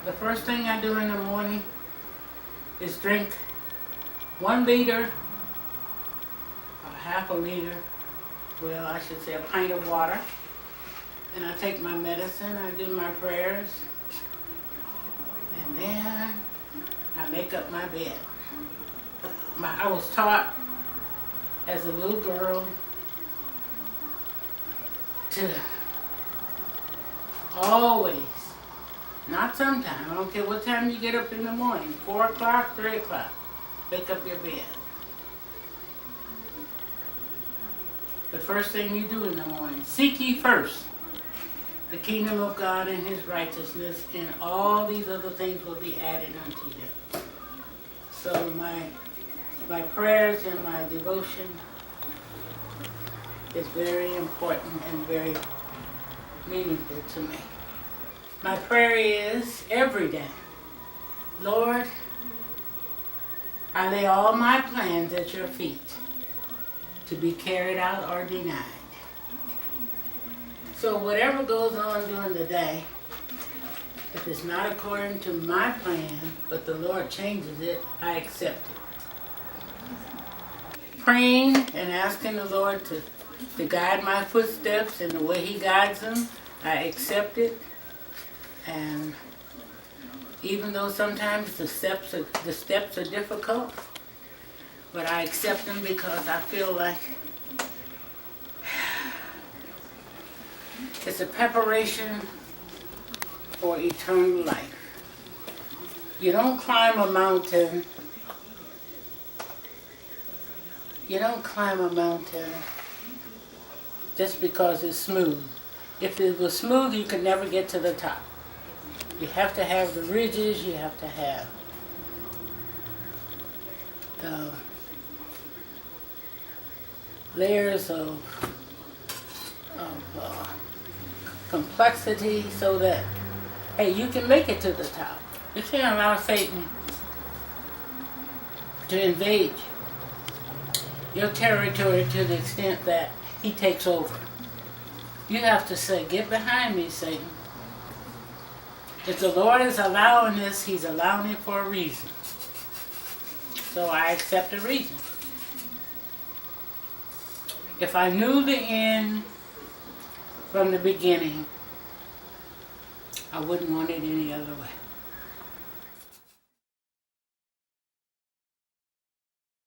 The first thing I do in the morning is drink 1 liter, or half a liter, well, I should say a pint of water. And I take my medicine, I do my prayers, and then I make up my bed. I was taught as a little girl to always, not sometime, I don't care what time you get up in the morning, 4 o'clock, 3 o'clock, make up your bed. The first thing you do in the morning, seek ye first the kingdom of God and his righteousness, and all these other things will be added unto you. So my prayers and my devotion is very important and very meaningful to me. My prayer is every day, Lord, I lay all my plans at your feet to be carried out or denied. So whatever goes on during the day, if it's not according to my plan, but the Lord changes it, I accept it. Praying and asking the Lord to guide my footsteps in the way he guides them, I accept it. And even though sometimes the steps are difficult, but I accept them because I feel like it's a preparation for eternal life. You don't climb a mountain. You don't climb a mountain just because it's smooth. If it was smooth, you could never get to the top. You have to have the ridges, you have to have the layers of complexity so that, hey, you can make it to the top. You can't allow Satan to invade your territory to the extent that he takes over. You have to say, get behind me, Satan. If the Lord is allowing this, he's allowing it for a reason. So I accept the reason. If I knew the end from the beginning, I wouldn't want it any other way.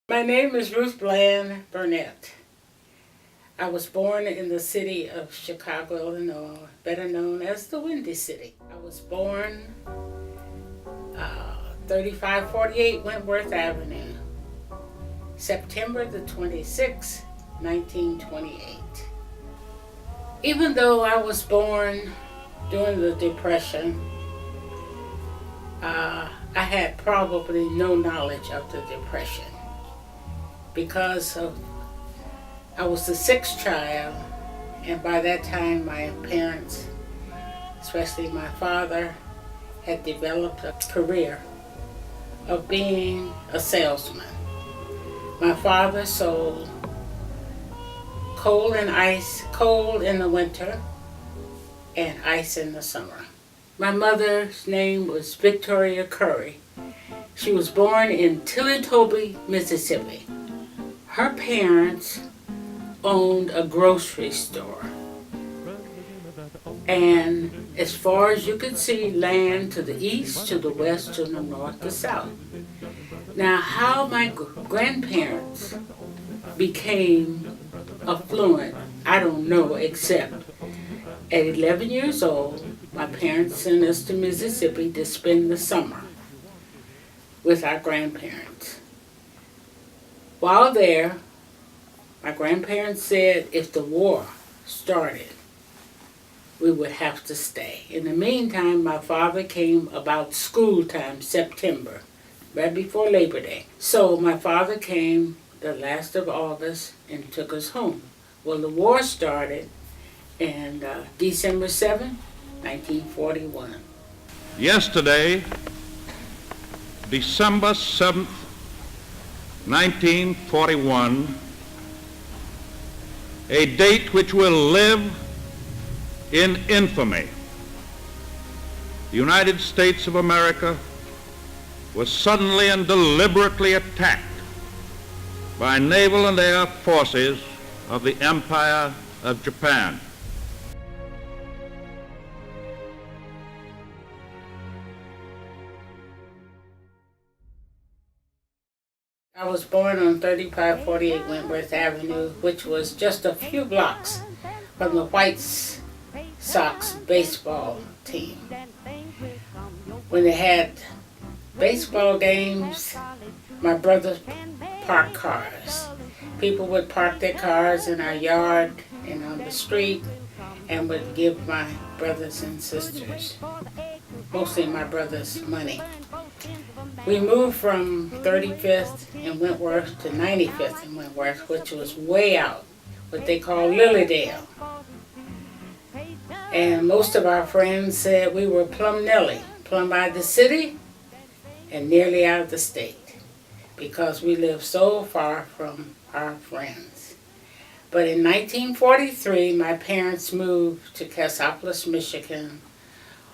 My name is Ruth Burnette. I was born in the city of Chicago, Illinois, better known as the Windy City. I was born 3548 Wentworth Avenue, September the 26th, 1928. Even though I was born during the Depression, I had probably no knowledge of the Depression because I was the 6th child, and by that time my parents, especially my father, had developed a career of being a salesman. My father sold cold in the winter and ice in the summer. My mother's name was Victoria Curry. She was born in Tillitobi, Mississippi. Her parents owned a grocery store. And as far as you could see, land to the east, to the west, to the north, to south. Now, how my grandparents became affluent, I don't know, except at 11 years old, my parents sent us to Mississippi to spend the summer with our grandparents. While there, my grandparents said if the war started, we would have to stay. In the meantime, my father came about school time, September, right before Labor Day. So my father came the last of August and took us home. Well, the war started and December 7, 1941. Yesterday, December 7th, 1941, a date which will live in infamy. the United States of America was suddenly and deliberately attacked by naval and air forces of the Empire of Japan. I was born on 3548 Wentworth Avenue, which was just a few blocks from the White Sox baseball team. When they had baseball games, my brothers parked cars. People would park their cars in our yard and on the street and would give my brothers and sisters, mostly my brothers, money. We moved from 35th in Wentworth to 95th in Wentworth, which was way out, what they call Lilydale. And most of our friends said we were plumb Nelly, plumb out of the city and nearly out of the state, because we lived so far from our friends. But in 1943, my parents moved to Cassopolis, Michigan,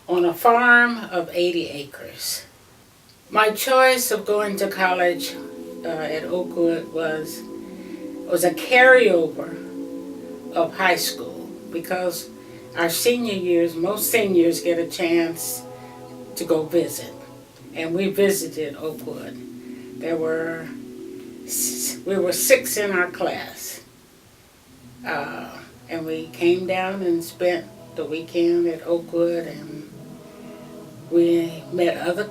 on a farm of 80 acres. My choice of going to college at Oakwood was a carryover of high school, because our senior years, most seniors get a chance to go visit. And we visited Oakwood. We were 6 in our class. And we came down and spent the weekend at Oakwood, and we met other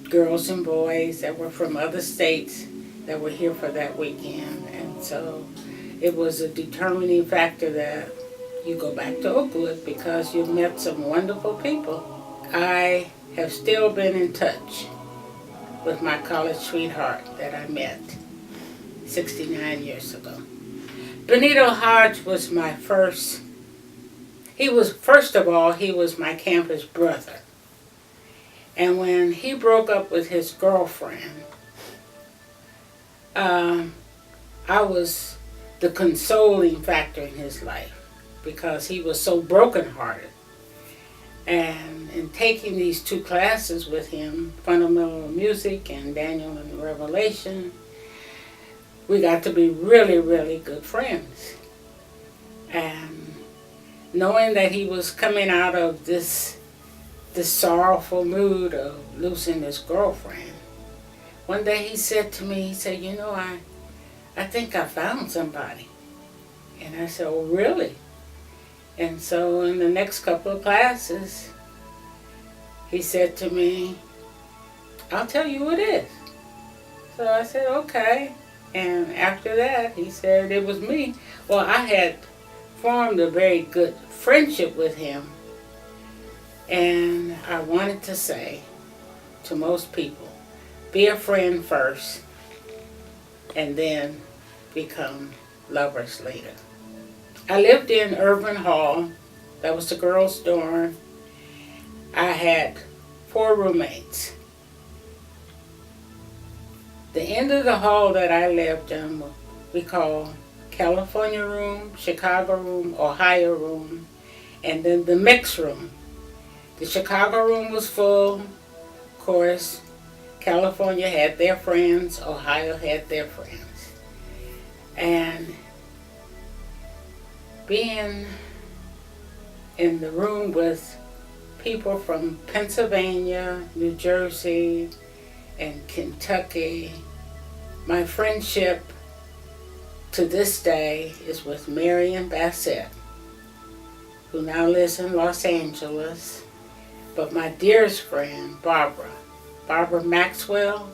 girls and boys that were from other states that were here for that weekend. And so it was a determining factor that you go back to Oakwood because you met some wonderful people. I have still been in touch with my college sweetheart that I met 69 years ago. Benito Hodge was my first of all, he was my campus brother. And when he broke up with his girlfriend, I was the consoling factor in his life because he was so brokenhearted. And in taking these 2 classes with him, Fundamental Music and Daniel and the Revelation, we got to be really, really good friends. And knowing that he was coming out of this sorrowful mood of losing his girlfriend, one day he said to me, he said, you know, I think I found somebody. And I said, oh, really? And so in the next couple of classes, he said to me, I'll tell you who it is. So I said, okay. And after that, he said it was me. Well, I had formed a very good friendship with him. And I wanted to say to most people, be a friend first and then become lovers later. I lived in Irvin Hall. That was the girls' dorm. I had 4 roommates. The end of the hall that I lived in, we call California room, Chicago room, Ohio room, and then the mixed room. The Chicago room was full. Of course, California had their friends, Ohio had their friends. And being in the room with people from Pennsylvania, New Jersey, and Kentucky, my friendship to this day is with Marion Bassett, who now lives in Los Angeles, but my dearest friend, Barbara Maxwell,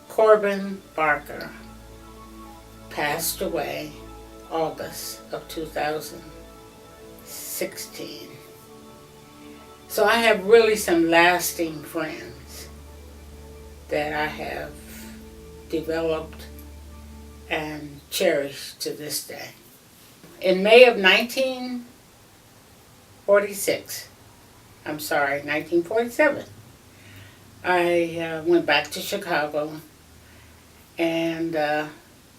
Corbin Barker, passed away August of 2016. So I have really some lasting friends that I have developed and cherished to this day. In May of 1947, I went back to Chicago, and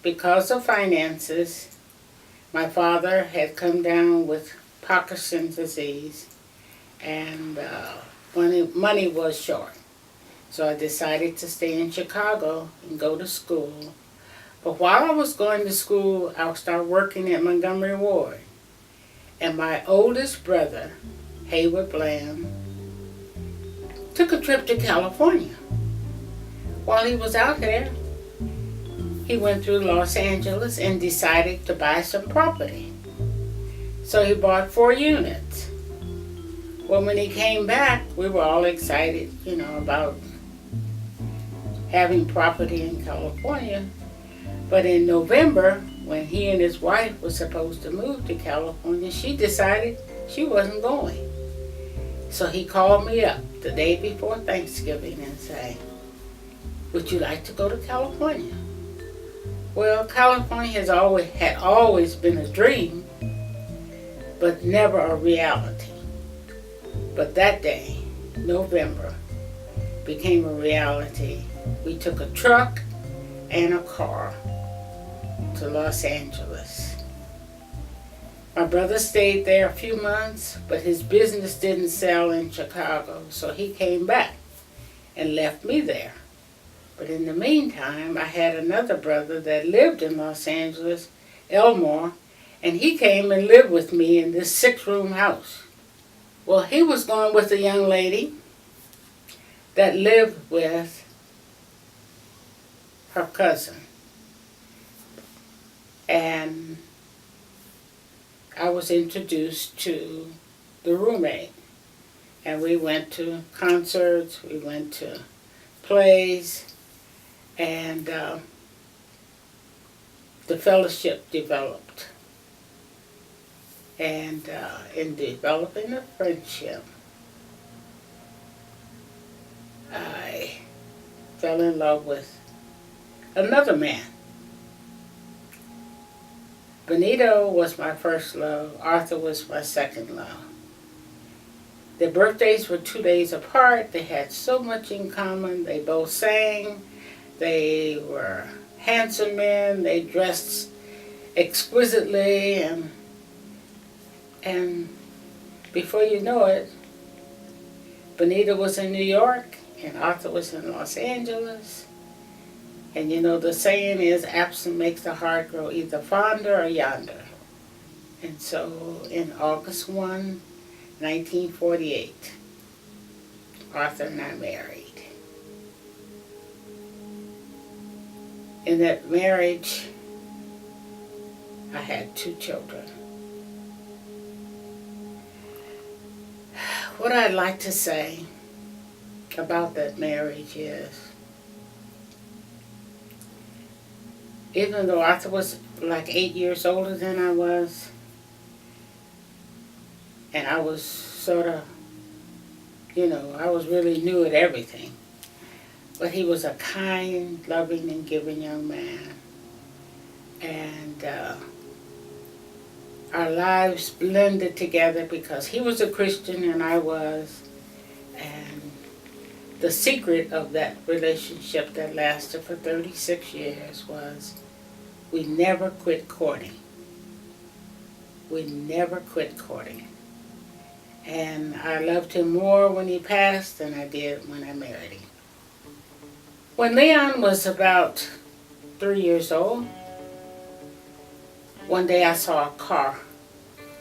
because of finances, my father had come down with Parkinson's disease, and money was short. So I decided to stay in Chicago and go to school. But while I was going to school, I started working at Montgomery Ward. And my oldest brother, Hayward Bland, took a trip to California. While he was out there, he went through Los Angeles and decided to buy some property. So he bought 4 units. Well, when he came back, we were all excited, about having property in California. But in November, when he and his wife were supposed to move to California, she decided she wasn't going. So he called me up the day before Thanksgiving and said, "Would you like to go to California?" Well, California had always been a dream, but never a reality. But that day, November, became a reality. We took a truck and a car to Los Angeles. My brother stayed there a few months, but his business didn't sell in Chicago, so he came back and left me there. But in the meantime, I had another brother that lived in Los Angeles, Elmore, and he came and lived with me in this 6-room house. Well, he was going with a young lady that lived with her cousin. And I was introduced to the roommate. And we went to concerts, we went to plays, and the fellowship developed. And in developing a friendship, I fell in love with another man. Benito was my first love. Arthur was my second love. Their birthdays were 2 days apart. They had so much in common. They both sang. They were handsome men. They dressed exquisitely. And before you know it, Benito was in New York and Arthur was in Los Angeles. And the saying is, absent makes the heart grow either fonder or yonder. And so in August 1, 1948, Arthur and I married. In that marriage, I had 2 children. What I'd like to say about that marriage is, even though Arthur was like 8 years older than I was, and I was sort of, I was really new at everything, but he was a kind, loving, and giving young man. And our lives blended together because he was a Christian and I was. And the secret of that relationship that lasted for 36 years was we never quit courting. We never quit courting. And I loved him more when he passed than I did when I married him. When Leon was about 3 years old, one day I saw a car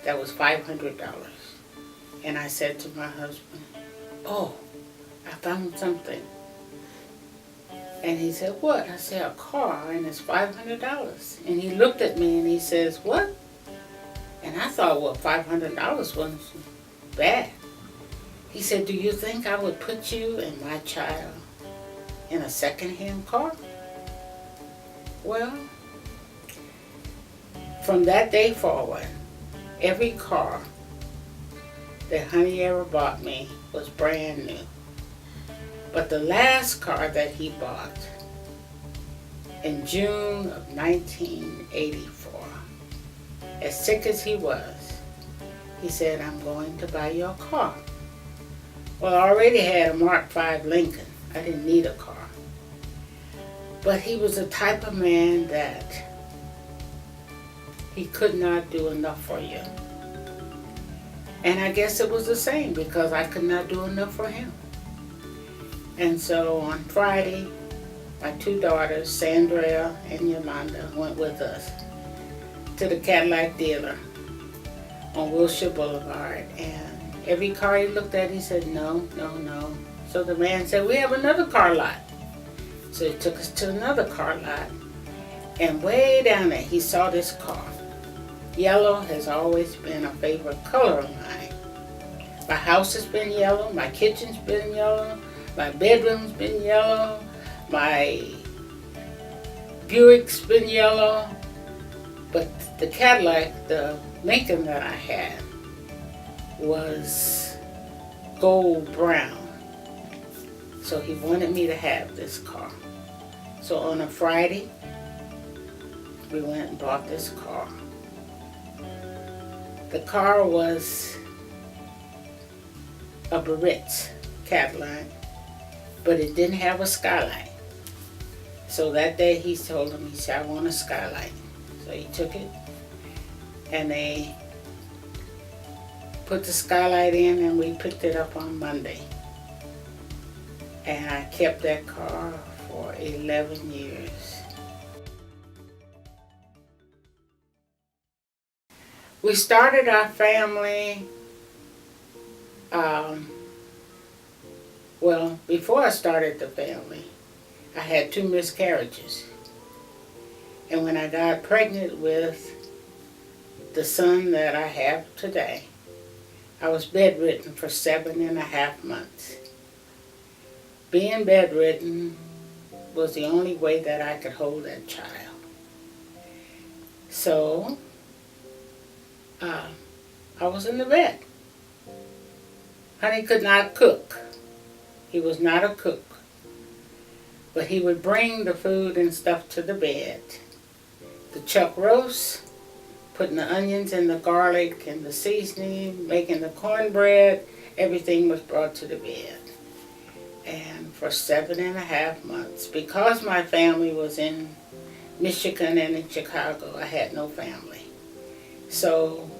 that was $500. And I said to my husband, "Oh, I found something." And he said, "What?" I said, "A car, and it's $500. And he looked at me and he says, "What?" And I thought, well, $500 wasn't bad. He said, "Do you think I would put you and my child in a second-hand car?" Well, from that day forward, every car that Honey ever bought me was brand new. But the last car that he bought in June of 1984, as sick as he was, he said, "I'm going to buy you a car." Well, I already had a Mark V Lincoln. I didn't need a car. But he was the type of man that he could not do enough for you. And I guess it was the same because I could not do enough for him. And so on Friday, my two daughters, Sandra and Yolanda, went with us to the Cadillac dealer on Wilshire Boulevard. And every car he looked at, he said, no, no, no. So the man said, we have another car lot. So he took us to another car lot. And way down there, he saw this car. Yellow has always been a favorite color of mine. My house has been yellow. My kitchen's been yellow. My bedroom's been yellow. My Buick's been yellow. But the Cadillac, the Lincoln that I had, was gold brown. So he wanted me to have this car. So on a Friday, we went and bought this car. The car was a Burnette Cadillac, but it didn't have a skylight. So that day he told him, he said, I want a skylight. So he took it and they put the skylight in and we picked it up on Monday. And I kept that car for 11 years. We started our family, well, before I started the family, I had 2 miscarriages. And when I got pregnant with the son that I have today, I was bedridden for 7.5 months. Being bedridden was the only way that I could hold that child. So, I was in the bed. Honey could not cook. He was not a cook. But he would bring the food and stuff to the bed. The chuck roast, putting the onions and the garlic and the seasoning, making the cornbread, everything was brought to the bed. And for 7.5 months, because my family was in Michigan and in Chicago, I had no family. So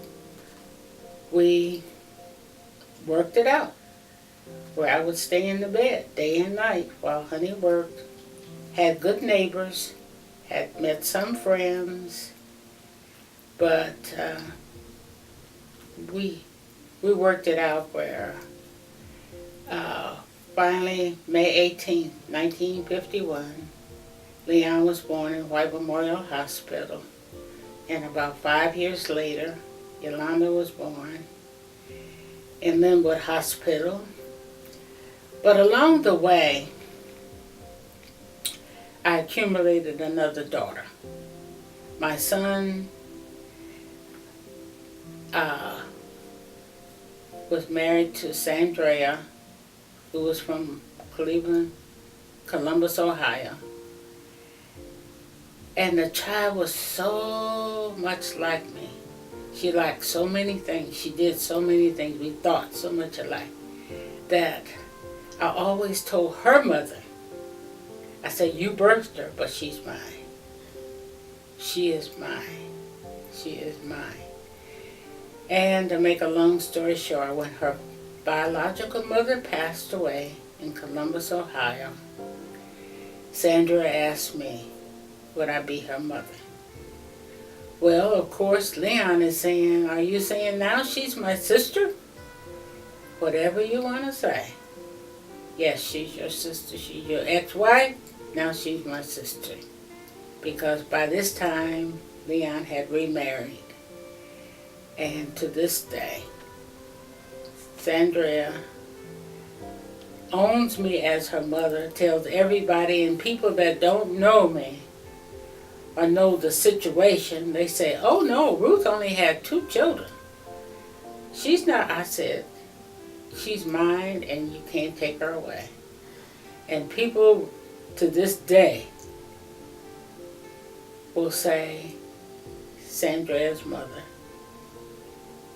we worked it out, where I would stay in the bed day and night while Honey worked, had good neighbors, had met some friends, but we worked it out where finally, May 18th, 1951, Leon was born in White Memorial Hospital, and about 5 years later, Yolanda was born in Linwood Hospital. But along the way, I accumulated another daughter. My son was married to Sandra, who was from Columbus, Ohio. And the child was so much like me. She liked so many things. She did so many things. We thought so much alike that I always told her mother, I said, you birthed her, but she's mine. She is mine. She is mine. And to make a long story short, when her biological mother passed away in Columbus, Ohio, Sandra asked me, would I be her mother? Well, of course, Leon is saying, are you saying now she's my sister? Whatever you want to say. Yes, she's your sister. She's your ex-wife. Now she's my sister. Because by this time, Leon had remarried. And to this day, Sandra owns me as her mother, tells everybody, and people that don't know me or know the situation, they say, oh no, Ruth only had 2 children. She's not, I said, she's mine and you can't take her away. And people to this day will say, Sandra's mother.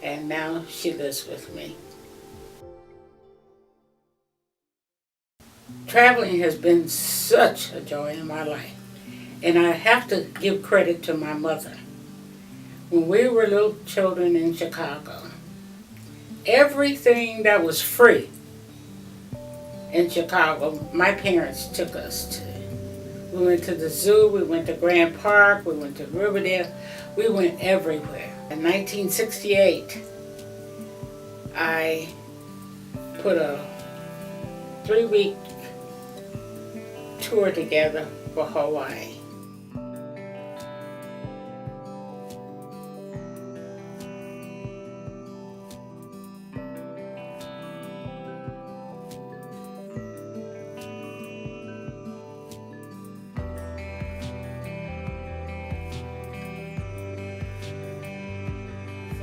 And now she lives with me. Traveling has been such a joy in my life. And I have to give credit to my mother. When we were little children in Chicago, everything that was free in Chicago, my parents took us to. We went to the zoo, we went to Grand Park, we went to Riverdale, we went everywhere. In 1968, I put a 3-week tour together for Hawaii.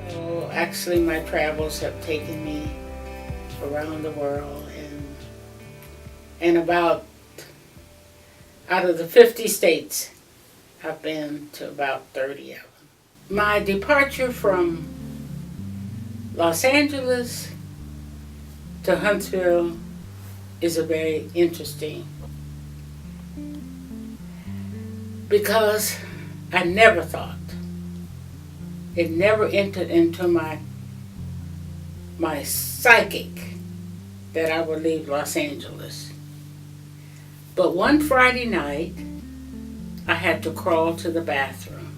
So actually my travels have taken me around the world, and about out of the 50 states, I've been to about 30 of them. My departure from Los Angeles to Huntsville is a very interesting, because I never thought, it never entered into my psychic that I would leave Los Angeles. But one Friday night, I had to crawl to the bathroom.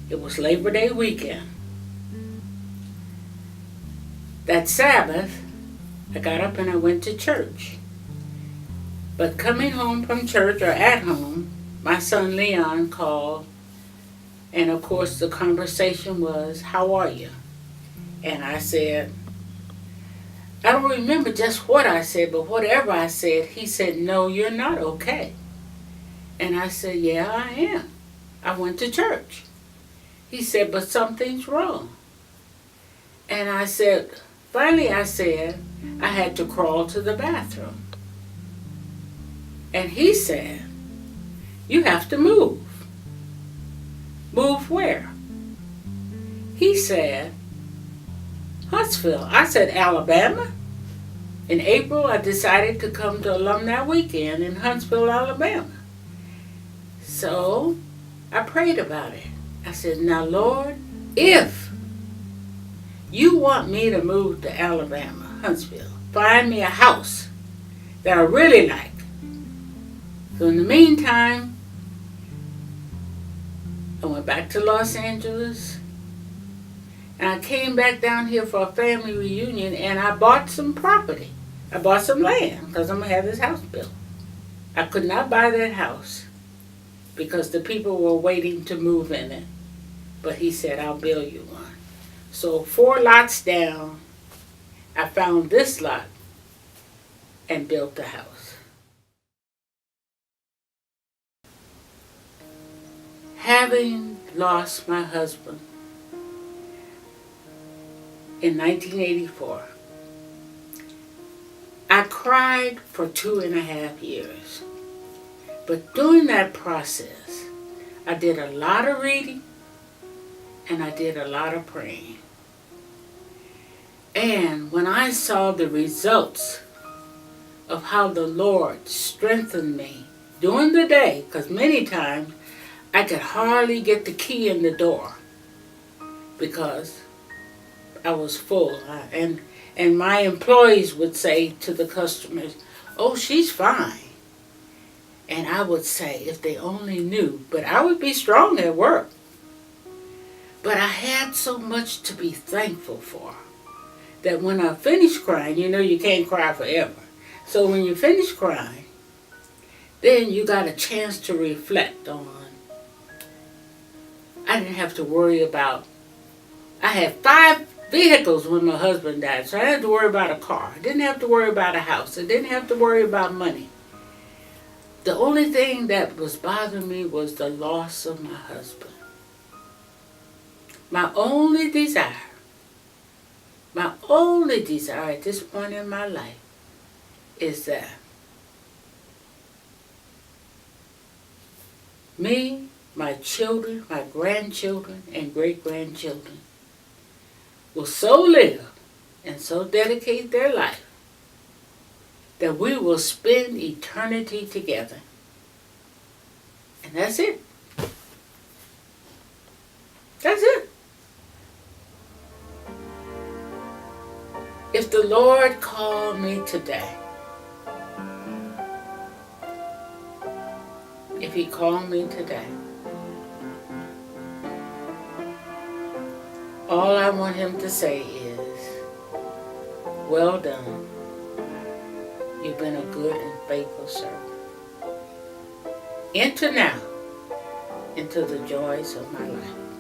It was Labor Day weekend. That Sabbath, I got up and I went to church. But coming home from church, or at home, my son Leon called, and of course the conversation was, "How are you?" And I said, I don't remember just what I said, but whatever I said, he said, "No, you're not okay." And I said, "Yeah, I am. I went to church." He said, "But something's wrong." And I said, finally I said, I had to crawl to the bathroom. And he said, "You have to move." "Move where?" He said, "Huntsville." I said, "Alabama?" In April, I decided to come to Alumni Weekend in Huntsville, Alabama. So I prayed about it. I said, "Now, Lord, if you want me to move to Alabama, Huntsville, find me a house that I really like." So in the meantime, I went back to Los Angeles. And I came back down here for a family reunion, and I bought some property. I bought some land because I'm going to have this house built. I could not buy that house because the people were waiting to move in it. But he said, "I'll build you one." So 4 lots down, I found this lot and built the house. Having lost my husband in 1984, I cried for 2.5 years. But during that process, I did a lot of reading and I did a lot of praying. And when I saw the results of how the Lord strengthened me during the day, because many times I could hardly get the key in the door because I was full. And my employees would say to the customers, "Oh, she's fine." And I would say, if they only knew. But I would be strong at work. But I had so much to be thankful for that when I finished crying, you can't cry forever. So when you finish crying, then you got a chance to reflect on. I didn't have to worry about, I had 5 vehicles when my husband died, so I didn't have to worry about a car. I didn't have to worry about a house. I didn't have to worry about money. The only thing that was bothering me was the loss of my husband. My only desire at this point in my life is that me, my children, my grandchildren, and great-grandchildren will so live and so dedicate their life that we will spend eternity together. And that's it. That's it. If the Lord called me today, if He called me today, all I want Him to say is, well done. You've been a good and faithful servant. Enter now into the joys of my life.